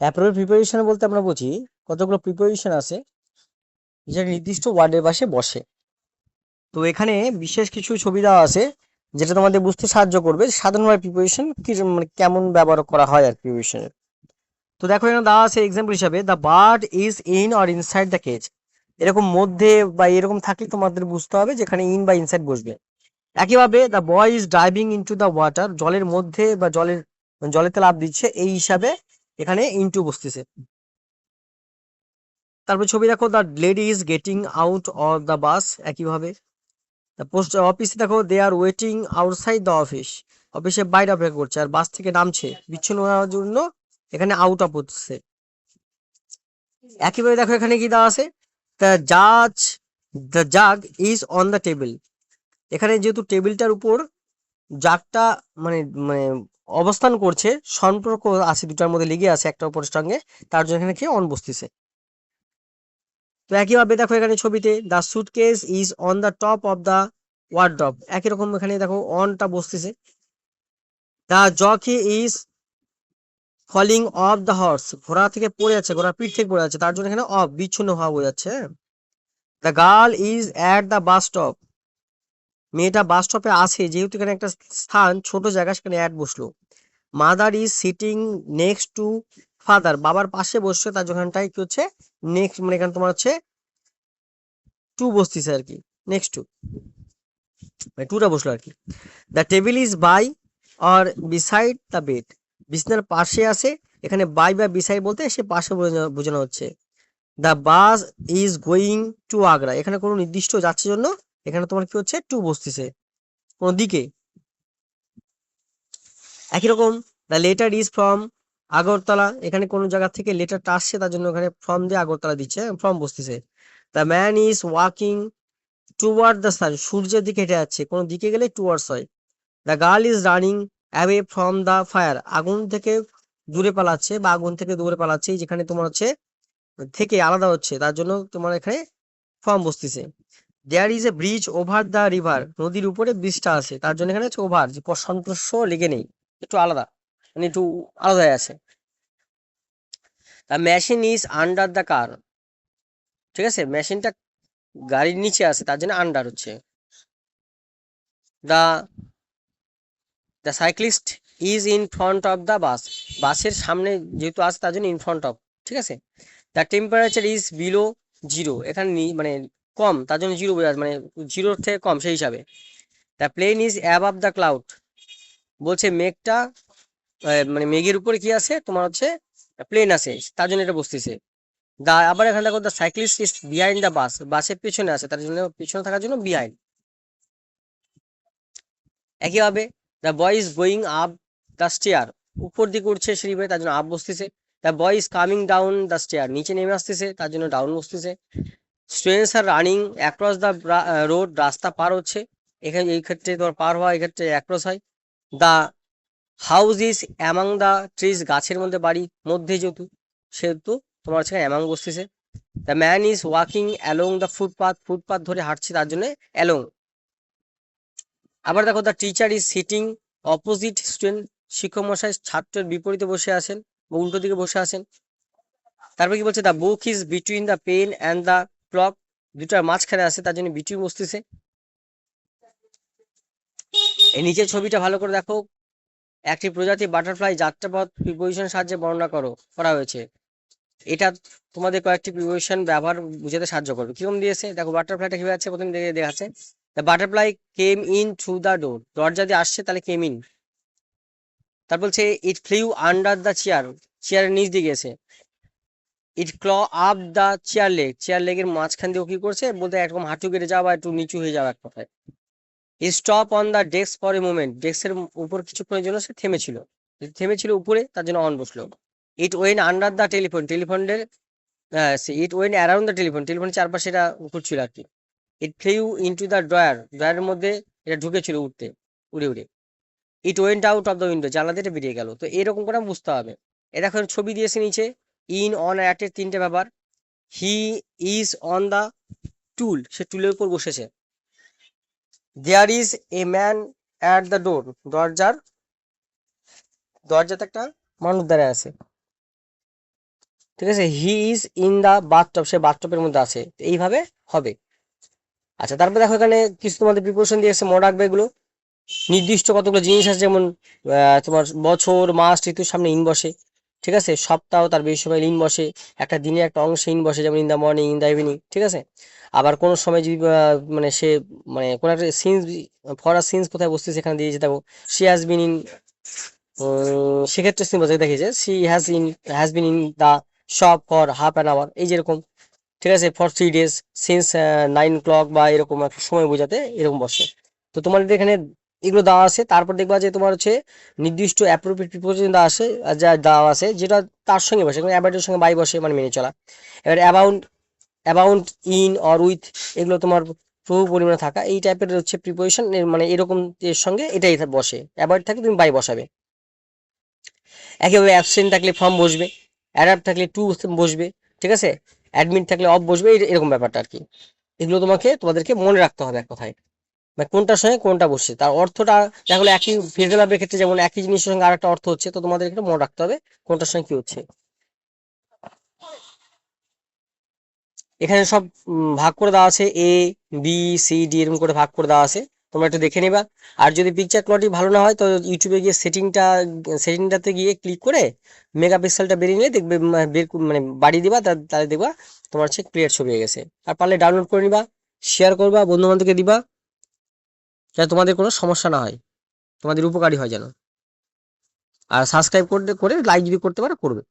Appropriate preposition বলতে আমরা বুঝি কতগুলো প্রিপোজিশন আছে যেটা নির্দিষ্ট ওয়ার্ডের পাশে বসে। তো এখানে বিশেষ কিছু ছবি দেওয়া আছে যেটা তোমাদের বুঝতে সাহায্য করবে সাধারণভাবে প্রিপোজিশন কি মানে কেমন ব্যবহার করা হয় আর প্রিপোজিশনের। তো দেখো এখানে দেওয়া আছে এক্সাম্পল হিসাবে, the bird is in or inside the cage. এরকম মধ্যে বা এরকম থাকলে তোমাদের বুঝতে হবে যেখানে ইন বা ইনসাইড বসবে। একইভাবে the boy is driving into the water, জলের মধ্যে বা জলেতে লাফ দিচ্ছে, এই হিসাবে এখানে ইনটু বসতেছে। তারপর ছবি দেখো, the lady is getting out of the bus, একইভাবে। পোস্ট অফিসে দেখো, they are waiting outside the office, অফিসের বাইরে অপেক্ষা করছে, আর বাস থেকে নামছে বিচ্ছিন্ন হওয়ার জন্য এখানে আউট অফ হচ্ছে। একইভাবে দেখো এখানে কি দেওয়া আছে, দ্য জাজ the jug is on the table. এখানে যেহেতু টেবিলটার উপর জাগটা মানে মানে অবস্থান করছে, সম্পর্ক আছে দুটার মধ্যে লেগে আছে একটা অপরের সঙ্গে, তার জন্য এখানে কি অন বসতেছে। তো একইভাবে দেখো এখানে ছবিতে, the suitcase is on the top of the wardrobe, একই রকম এখানে দেখো অনটা বসতেছে। The jockey is falling off the horse, ঘোড়া থেকে পড়ে যাচ্ছে, ঘোড়ার পিঠ থেকে পড়ে যাচ্ছে, তার জন্য এখানে অফ বিচ্ছিন্ন হওয়া বোঝাচ্ছে। The girl is at the bus stop, মেয়েটা বাস স্টপে আছে, যেহেতু এখানে একটা স্থান ছোট জায়গা সেখানে অ্যাট বসলো। Mother is sitting next to father, বাবার পাশে বসছে, তার জন্যটাই কি হচ্ছে নেক্সট, মানে এখানে তোমার হচ্ছে টু বসতেছে আর কি, নেক্সট টু মানে টুটা বসলো আর কি। দ্য টেবিল ইজ বাই আর বিসাইড দ্য বেড, বিছনার পাশে আছে, এখানে বাই বা বিসাইড বলতে সে পাশে বোঝানো হচ্ছে। The bus is going to Agra, এখানে কোনো নির্দিষ্ট যাচ্ছে জন্য এখানে তোমার কি হচ্ছে টু বসতেছে কোন দিকে। একই রকম, the letter is from Agartala, এখানে কোন জায়গা থেকে লেটারটা আসছে, তার জন্য ওখানে ফ্রম দিয়ে আগরতলা দিচ্ছে, ফ্রম বসতেছে। The man is walking toward the sun, সূর্যের দিকে হেঁটে যাচ্ছে, কোন দিকে গেলে টুয়ার্ডস হয়। The girl is running away from the fire, আগুন থেকে দূরে পালাচ্ছে বা আগুন থেকে দূরে পালাচ্ছে, যেখানে তোমার হচ্ছে থেকে আলাদা হচ্ছে, তার জন্য তোমার এখানে ফ্রম বসতেছে। There is a bridge over the river, নদীর উপরে ব্রিজটা আছে, তার জন্য এখানে হচ্ছে ওভার, যে সন্তোষ লেগে নেই, একটু আলাদা, মানে একটু আলাদা হয়ে আছে। The machine is under the car, ঠিক আছে, মেশিনটা গাড়ির নিচে আছে, তার জন্য আন্ডার হচ্ছে। The the cyclist is in front of the বাস, বাসের সামনে যেহেতু আছে তার জন্য ইন ফ্রন্ট অফ, ঠিক আছে। The temperature is below zero, এখানে মানে কম, তার জন্য জিরো বোঝা, মানে জিরোর থেকে কম সেই হিসাবে। The plane is above the cloud, বলছে মেঘটা মানে মেঘের উপরে কি আছে তোমার হচ্ছে প্লেন আছে, তার জন্য এটা বসতেছে। দা আবার এখানে দেখো, the cyclist is behind the bus, বাসের পিছনে আছে, তার জন্য পিছনে থাকার জন্য বিহাইন্ড। একইভাবে the boy is going up the stair, উপর দিকে উঠছে সিঁড়ি বেয়ে, তার জন্য আপ বসতেছে। The boy is coming down the stair, নিচে নেমে আসতেছে, তার জন্য ডাউন বসতেছে। Students are running across the road, রাস্তা পার হচ্ছে, এখানে এই ক্ষেত্রে তোমার পার হওয়া, এই ক্ষেত্রে অ্যাক্রস হয়। The house is among the trees, গাছের মধ্যে বাড়ি, মধ্যে যেহেতু সেহেতু তোমার হচ্ছে অ্যামাং বসতেছে। The man is walking along the footpath, footpath ধরে হাঁটছে, তার জন্য অ্যালং। আবার দেখো, the teacher is sitting opposite student, শিক্ষক মশাই ছাত্রের বিপরীতে বসে আছেন বা উল্টো দিকে বসে আছেন। তারপর কি বলছে, the book is between the pen and the clock, দুটার মাঝখানে আছে, তার জন্য বিটুইন বসতেছে। এই নিচের ছবিটা ভালো করে দেখো, একটি প্রজাতি বাটারফ্লাই যাত্রাপথ প্রিপোজিশন সাহায্যে বর্ণনা করা হয়েছে। এটা তোমাদের কয়েকটি প্রিপোজিশন ব্যবহার বুঝাতে সাহায্য করবে। কিরকম দিয়েছে দেখো, বাটারফ্লাইটা কিভাবে আছে প্রথমে দেখাচ্ছে, the butterfly came in through the door, দরজা দিয়ে আসছে তাহলে কেম ইন। তারপর বলছে it flew under the chair, চেয়ারের নিচ দিয়ে গেছে। It crawled up the chair leg, chair লেগের মাঝখান দিয়ে কি করছে বলতে একরকম হাঁটু কেটে যাওয়া বা একটু নিচু হয়ে যাওয়া এক কথায়। Stop on the desk for a moment, ডেস্কের উপর কিছুক্ষণের জন্য সে থেমেছিল, থেমেছিল উপরে, তার জন্য অন বসলো। It went under the telephone, টেলিফোনের it went around the telephone, টেলিফোনের চারপাশে এটা ঘুরছিল আর কি। It flew into the drawer, ড্রয়ারের মধ্যে এটা ঢুকেছিল উঠতে, উড়ে উড়ে। It went out of the window, জানলা দিয়ে বেরিয়ে গেল। তো এরকম করে বুঝতে হবে। এ দেখো ছবি দিয়েছে নিচে, ইন অন অ্যাট এর তিনটে ব্যাপার। He is on the tool, সে টুলের উপর বসেছে। There is a man at the door, দরজাতে একটা মানুষ দাঁড়ায় আছে। ঠিক আছে, he is in the bathtub, সে বাথটবের মধ্যে আছে, এইভাবে হবে। আচ্ছা, তারপর দেখো এখানে কিছু তোমাদের প্রিপারেশন দিয়েছে, মনে রাখবে এগুলো। নির্দিষ্ট কতগুলো জিনিস আছে, যেমন তোমার বছর, মাস, ঋতুর সামনে ইন বসে। ঠিক আছে, সপ্তাহ তার বেশি সময় ইন বসে, একটা দিনে একটা অংশে ইন বসে, যেমন in the morning, in the evening. ঠিক আছে, আবার কোনো সময় যদি মানে সে মানে কোনো একটা সিন্স, ফর আ সিন্স কোথায় বসছে সেখানে দিয়ে যেতে হবে। শি হ্যাজ বিন ইন, সেক্ষেত্রে সিন বসে দেখেছে she has been in the shop for half an hour, এই যেরকম। ঠিক আছে, ফর 3 days সিন্স 9 o'clock, বা এরকম একটা সময় বোঝাতে এরকম বসে। তো তোমাদের এখানে এগুলো দেওয়া আছে। তারপর দেখবা যে তোমার হচ্ছে নির্দিষ্ট অ্যাপ্রোপ্রিয়েট প্রিপোজিশন দেওয়া আছে, যা দেওয়া আছে যেটা তার সঙ্গে বসে, মানে অ্যাবাউটের সঙ্গে বাই বসে, মানে মেনে চলা। এবার অ্যাবাউন্ট, ইন অর উইথ, এগুলো তোমার প্রভু পরিমাণে থাকা, এই টাইপের হচ্ছে প্রিপোজিশন, মানে এরকম এর সঙ্গে এটাই বসে। অ্যাবাউট থাকলে তুমি বাই বসাবে। একইভাবে অ্যাবসেন্ট থাকলে ফ্রম বসবে, অ্যাডাপ্ট থাকলে টু বসবে। ঠিক আছে, অ্যাডমিট থাকলে অফ বসবে, এরকম ব্যাপারটা আর কি। এগুলো তোমাদেরকে মনে রাখতে হবে এক কথায়, মানে কোনটার সঙ্গে কোনটা বসছে, তার অর্থটা দেখো একই ফিজিক্যাল ভার্বের ক্ষেত্রে যেমন একই জিনিসের সঙ্গে আরেকটা অর্থ হচ্ছে, তো তোমাদের এটা মনে রাখতে হবে কোনটার সঙ্গে কি হচ্ছে। এখানে সব ভাগ করে দেওয়া আছে, এ বি সি ডি এরকম করে ভাগ করে দেওয়া আছে, তোমরা একটু দেখে নিবা। আর যদি পিকচার কোয়ালিটি ভালো না হয় তো ইউটিউবে গিয়ে সেটিংটাতে গিয়ে ক্লিক করে মেগাপিক্সেলটা বেরিয়ে নিলে দেখবে, মানে বাড়িয়ে দিবা, তাহলে দেখবা তোমার হচ্ছে ক্লিয়ার ছবি হয়ে গেছে। আর পারলে ডাউনলোড করে নিবা, শেয়ার করবা, বন্ধু বান্ধবকে দিবা, যাতে তোমাদের কোনো সমস্যা না হয়, তোমাদের উপকারী হয় যেন। আর সাবস্ক্রাইব করে লাইক যদি করতে পারো করবে।